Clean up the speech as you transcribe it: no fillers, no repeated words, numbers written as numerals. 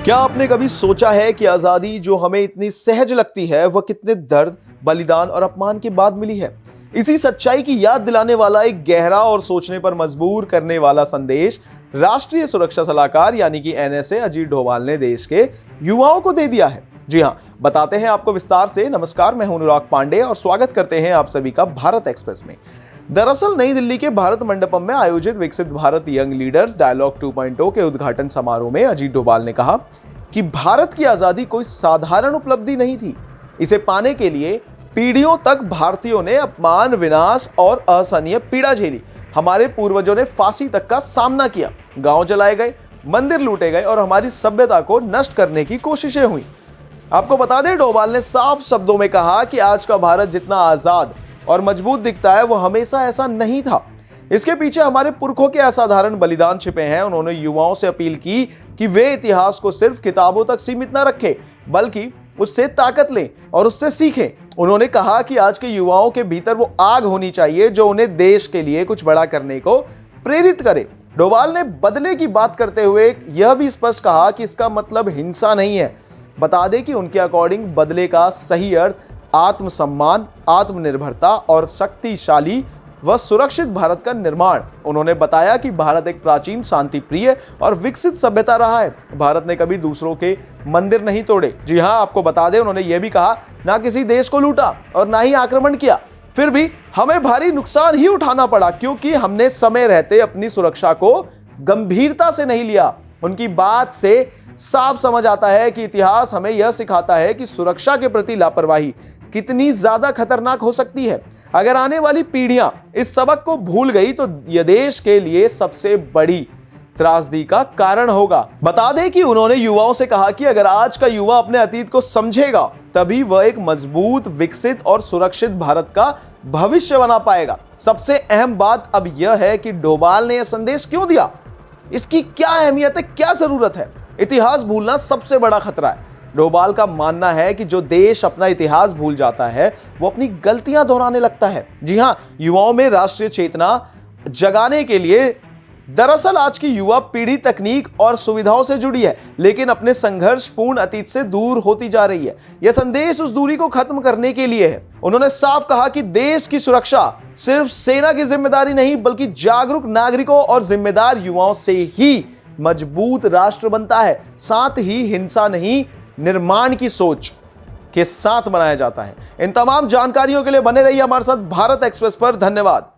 क्या आपने कभी सोचा है कि आजादी जो हमें इतनी सहज लगती है वह कितने दर्द, बलिदान और अपमान के बाद मिली है। इसी सच्चाई की याद दिलाने वाला एक गहरा और सोचने पर मजबूर करने वाला संदेश राष्ट्रीय सुरक्षा सलाहकार यानी कि एनएसए अजीत डोभाल ने देश के युवाओं को दे दिया है। जी हाँ, बताते हैं आपको विस्तार से। नमस्कार, मैं हूं अनुराग पांडे और स्वागत करते हैं आप सभी का भारत एक्सप्रेस में। दरअसल नई दिल्ली के भारत मंडपम में आयोजित विकसित भारत यंग लीडर्स डायलॉग 2.0 के उद्घाटन समारोह में अजीत डोभाल ने कहा कि भारत की आजादी कोई साधारण उपलब्धि नहीं थी। इसे पाने के लिए पीढ़ियों तक भारतीयों ने अपमान, विनाश और असहनीय पीड़ा झेली। हमारे पूर्वजों ने फांसी तक का सामना किया, गांव जलाए गए, मंदिर लूटे गए और हमारी सभ्यता को नष्ट करने की कोशिशें हुई। आपको बता दें, डोभाल ने साफ शब्दों में कहा कि आज का भारत जितना आजाद और मजबूत दिखता है वो हमेशा ऐसा नहीं था। इसके पीछे हमारे पुरखों के असाधारण बलिदान छिपे हैं। उन्होंने युवाओं से अपील की कि वे इतिहास को सिर्फ किताबों तक सीमित न रखें, बल्कि उससे ताकत लें और उससे सीखें। उन्होंने कहा कि आज के युवाओं के भीतर वो आग होनी चाहिए जो उन्हें देश के लिए कुछ बड़ा करने को प्रेरित करे। डोभाल ने बदले की बात करते हुए यह भी स्पष्ट कहा कि इसका मतलब हिंसा नहीं है। बता दें कि उनके अकॉर्डिंग बदले का सही अर्थ आत्मसम्मान, आत्मनिर्भरता और शक्तिशाली व सुरक्षित भारत का निर्माण। उन्होंने बताया कि भारत एक प्राचीन, शांति प्रिय और विकसित सभ्यता रहा है। भारत ने कभी दूसरों के मंदिर नहीं तोड़े। जी हाँ, आपको बता दें, उन्होंने यह भी कहा ना किसी देश को लूटा और ना ही आक्रमण किया। फिर भी हमें भारी नुकसान ही उठाना पड़ा क्योंकि हमने समय रहते अपनी सुरक्षा को गंभीरता से नहीं लिया। उनकी बात से साफ समझ आता है कि इतिहास हमें यह सिखाता है कि सुरक्षा के प्रति लापरवाही कितनी ज्यादा खतरनाक हो सकती है। अगर आने वाली पीढ़ियां इस सबक को भूल गई तो यह देश के लिए सबसे बड़ी त्रासदी का कारण होगा। बता दें कि उन्होंने युवाओं से कहा कि अगर आज का युवा अपने अतीत को समझेगा तभी वह एक मजबूत, विकसित और सुरक्षित भारत का भविष्य बना पाएगा। सबसे अहम बात अब यह है कि डोभाल ने यह संदेश क्यों दिया, इसकी क्या अहमियत है, क्या जरूरत है। इतिहास भूलना सबसे बड़ा खतरा है। डोभाल का मानना है कि जो देश अपना इतिहास भूल जाता है वो अपनी गलतियां दोहराने लगता है। जी हां, युवाओं में राष्ट्रीय चेतना जगाने के लिए दरअसल आज की युवा पीढ़ी तकनीक और सुविधाओं से जुड़ी है, लेकिन अपने संघर्षपूर्ण अतीत से दूर होती जा रही है। यह संदेश उस दूरी को खत्म करने के लिए है। उन्होंने साफ कहा कि देश की सुरक्षा सिर्फ सेना की जिम्मेदारी नहीं, बल्कि जागरूक नागरिकों और जिम्मेदार युवाओं से ही मजबूत राष्ट्र बनता है। साथ ही हिंसा नहीं, निर्माण की सोच के साथ बनाया जाता है। इन तमाम जानकारियों के लिए बने रहिए हमारे साथ भारत एक्सप्रेस पर। धन्यवाद।